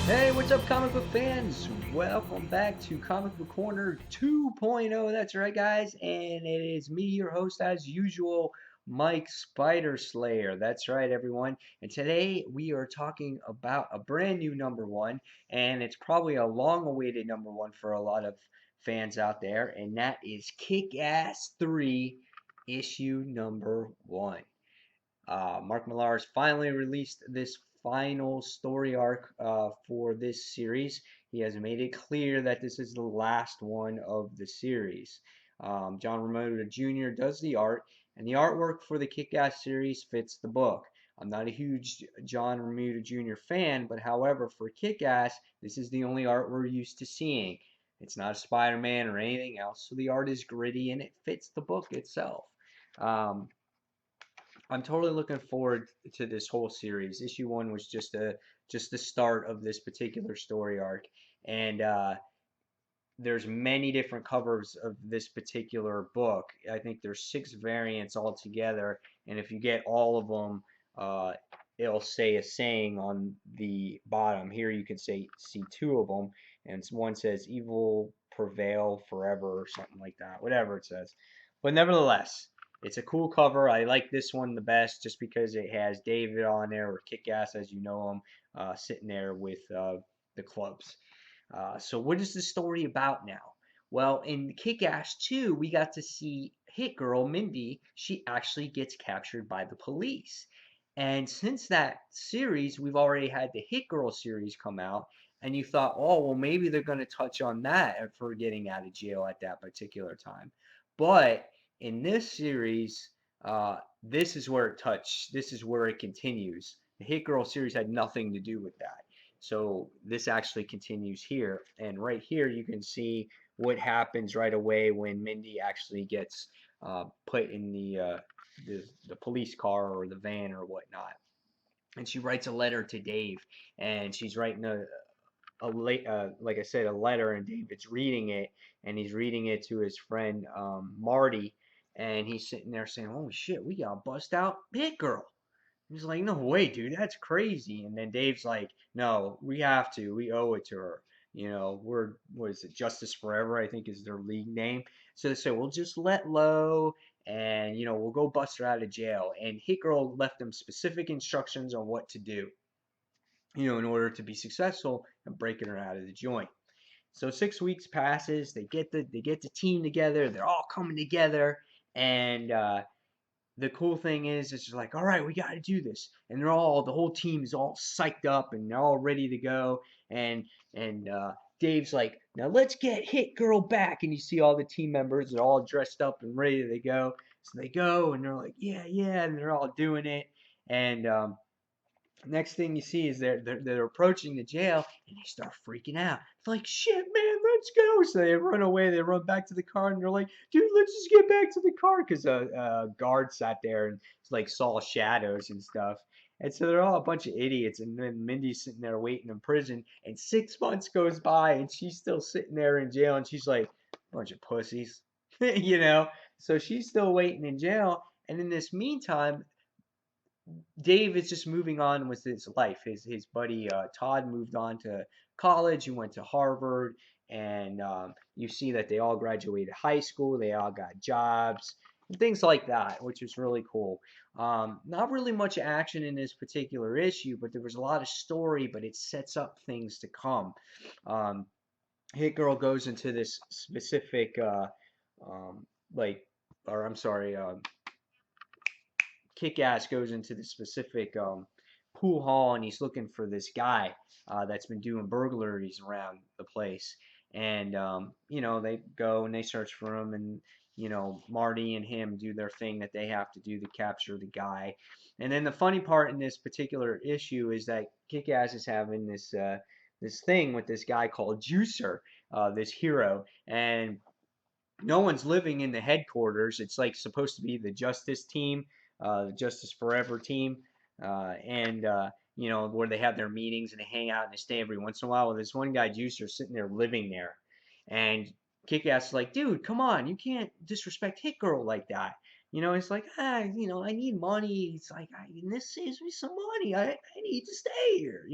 Hey, what's up, comic book fans? Welcome back to Comic Book Corner 2.0. That's right, guys, and it is me, your host, as usual, Mike Spider Slayer. That's right, everyone. And today we are talking about a brand new number one, and it's probably a long-awaited number one for a lot of fans out there, and that is Kick-Ass 3, issue number one. Mark Millar has finally released this final story arc for this series. He has made it clear that this is the last one of the series. John Romita Jr. does the art, and the artwork for the Kick-Ass series fits the book. I'm not a huge John Romita Jr. fan, but however, for Kick-Ass, this is the only art we're used to seeing. It's not a Spider-Man or anything else, so the art is gritty and it fits the book itself. Um, I'm totally looking forward to this whole series. Issue one was just the start of this particular story arc, and there's many different covers of this particular book. I think there's 6 variants altogether, and if you get all of them, uh, it'll say a saying on the bottom. Here you can see 2 of them, and one says "Evil prevail forever" or something like that, whatever it says. But nevertheless, it's a cool cover. I like this one the best just because it has David on there, or Kick-Ass as you know him, sitting there with the clubs. So what is the story about now? Well, in Kick-Ass 2, we got to see Hit Girl Mindy. She actually gets captured by the police. And since that series, we've already had the Hit Girl series come out, and you thought, oh, well, maybe they're going to touch on that for getting out of jail at that particular time. But in this series, this is where it continues. The Hit Girl series had nothing to do with that. So this actually continues here. And right here, you can see what happens right away when Mindy actually gets put in the police car or the van or whatnot. And she writes a letter to Dave, and she's writing like I said, a letter, and David's reading it, and he's reading it to his friend Marty, and he's sitting there saying, "Holy shit, we got to bust out Hit Girl." He's like, no way, dude, that's crazy. And then Dave's like, no, we have to. We owe it to her. You know, what is it, Justice Forever, I think is their league name. So they said, we'll just let low and, we'll go bust her out of jail. And Hit Girl left them specific instructions on what to do, in order to be successful in breaking her out of the joint. So 6 weeks passes. They get the team together. They're all coming together. And the cool thing is it's just like, all right, we got to do this, and the whole team is all psyched up and they're all ready to go, and Dave's like, now let's get Hit Girl back, and you see all the team members are all dressed up and ready to go, so they go and they're like, yeah, yeah, and they're all doing it, and next thing you see is they're approaching the jail and they start freaking out. It's like, shit, man, let's go. So they run away. They run back to the car and they're like, dude, let's just get back to the car because a guard sat there and like saw shadows and stuff. And so they're all a bunch of idiots. And then Mindy's sitting there waiting in prison. And 6 months goes by and she's still sitting there in jail. And she's like, bunch of pussies, you know? So she's still waiting in jail. And in this meantime, Dave is just moving on with his life. His buddy Todd moved on to college. He went to Harvard, and you see that they all graduated high school. They all got jobs and things like that, which is really cool. Not really much action in this particular issue, but there was a lot of story. But it sets up things to come. Um, Hit Girl goes into this specific, like, or I'm sorry, Kick-Ass goes into the specific pool hall and he's looking for this guy that's been doing burglaries around the place. And they go and they search for him, and Marty and him do their thing that they have to do to capture the guy. And then the funny part in this particular issue is that Kick-Ass is having this thing with this guy called Juicer, this hero, and no one's living in the headquarters. It's like supposed to be the Justice team, the Justice Forever team, and where they have their meetings and they hang out and they stay every once in a while. Well, this one guy Juicer sitting there living there, and Kick-Ass is like, dude, come on, you can't disrespect Hit Girl like that. It's like, I need money. It's like, this saves me some money. I need to stay here.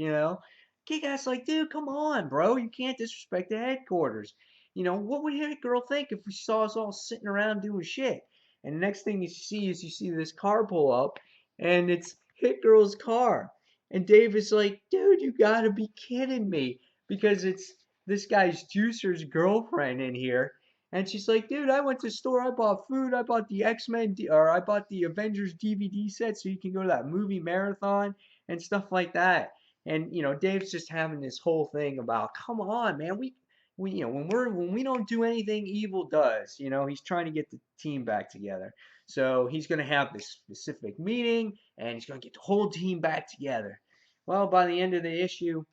Kick-Ass like, dude, come on, bro. You can't disrespect the headquarters. What would Hit Girl think if we saw us all sitting around doing shit? And the next thing you see this car pull up, and it's Hit Girl's car. And Dave is like, dude, you gotta be kidding me. Because it's this guy's juicer's girlfriend in here. And she's like, dude, I went to the store, I bought food, I bought the X-Men, or I bought the Avengers DVD set so you can go to that movie marathon and stuff like that. And Dave's just having this whole thing about, come on, man, we when we don't do anything, evil does. He's trying to get the team back together. So he's going to have this specific meeting, and he's going to get the whole team back together. Well, by the end of the issue,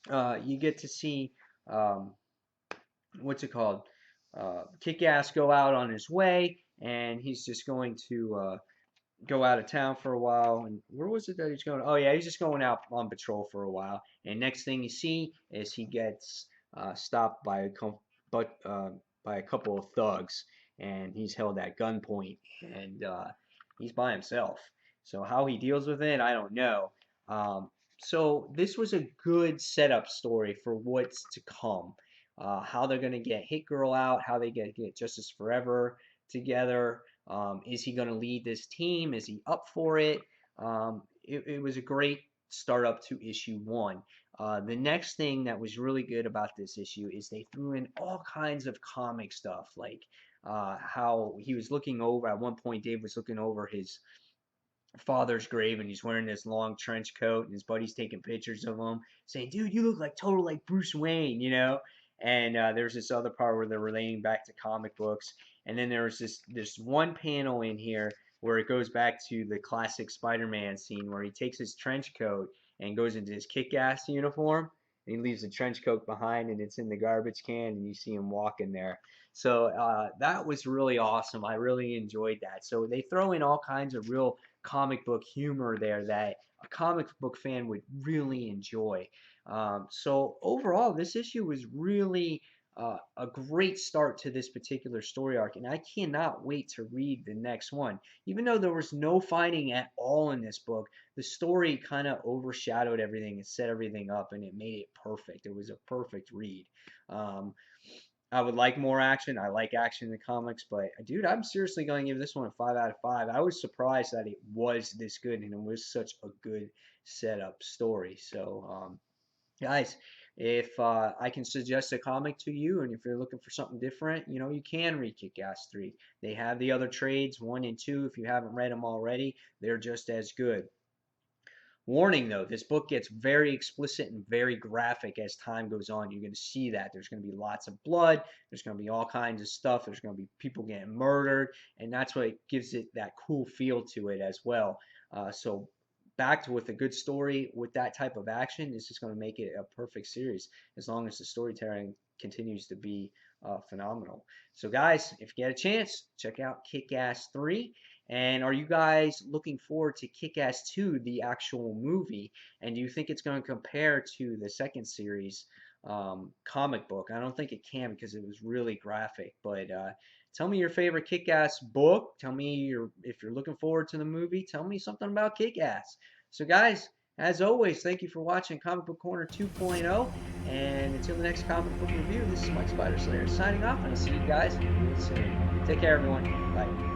you get to see um, what's it called? Kick-Ass go out on his way, and he's just going to go out of town for a while. And where was it that he's going? Oh yeah, he's just going out on patrol for a while. And next thing you see is he gets stopped by by a couple of thugs, and he's held at gunpoint, and he's by himself. So how he deals with it, I don't know. Um, so this was a good setup story for what's to come. How they're gonna get Hit Girl out, how they get Justice Forever together. Is he going to lead this team? Is he up for it? It was a great start up to issue one. The next thing that was really good about this issue is they threw in all kinds of comic stuff, like how he was looking over, at one point, Dave was looking over his father's grave, and he's wearing this long trench coat, and his buddy's taking pictures of him saying, dude, you look like total like Bruce Wayne. And there's this other part where they're relating back to comic books. And then there's this one panel in here where it goes back to the classic Spider-Man scene where he takes his trench coat and goes into his Kick-Ass uniform, and he leaves the trench coat behind, and it's in the garbage can, and you see him walking there. So that was really awesome. I really enjoyed that. So they throw in all kinds of real comic book humor there that a comic book fan would really enjoy. So overall, this issue was really a great start to this particular story arc, and I cannot wait to read the next one. Even though there was no fighting at all in this book, the story kind of overshadowed everything and set everything up, and it made it perfect. It was a perfect read. Um, I would like more action. I like action in the comics, but dude, I'm seriously going to give this one a 5 out of 5. I was surprised that it was this good and it was such a good setup story. So, guys, if I can suggest a comic to you, and if you're looking for something different, you can read Kick-Ass 3. They have the other trades, 1 and 2. If you haven't read them already, they're just as good. Warning though, this book gets very explicit and very graphic as time goes on. You're going to see that. There's going to be lots of blood. There's going to be all kinds of stuff. There's going to be people getting murdered. And that's what gives it that cool feel to it as well. So backed with a good story with that type of action, this is going to make it a perfect series as long as the storytelling continues to be phenomenal. So guys, if you get a chance, check out Kick-Ass 3. And are you guys looking forward to Kick-Ass 2, the actual movie? And do you think it's going to compare to the second series comic book? I don't think it can because it was really graphic. But tell me your favorite Kick-Ass book. Tell me if you're looking forward to the movie. Tell me something about Kick-Ass. So guys, as always, thank you for watching Comic Book Corner 2.0. And until the next comic book review, this is Mike Spider Slayer signing off, and I'll see you guys real soon. Take care, everyone. Bye.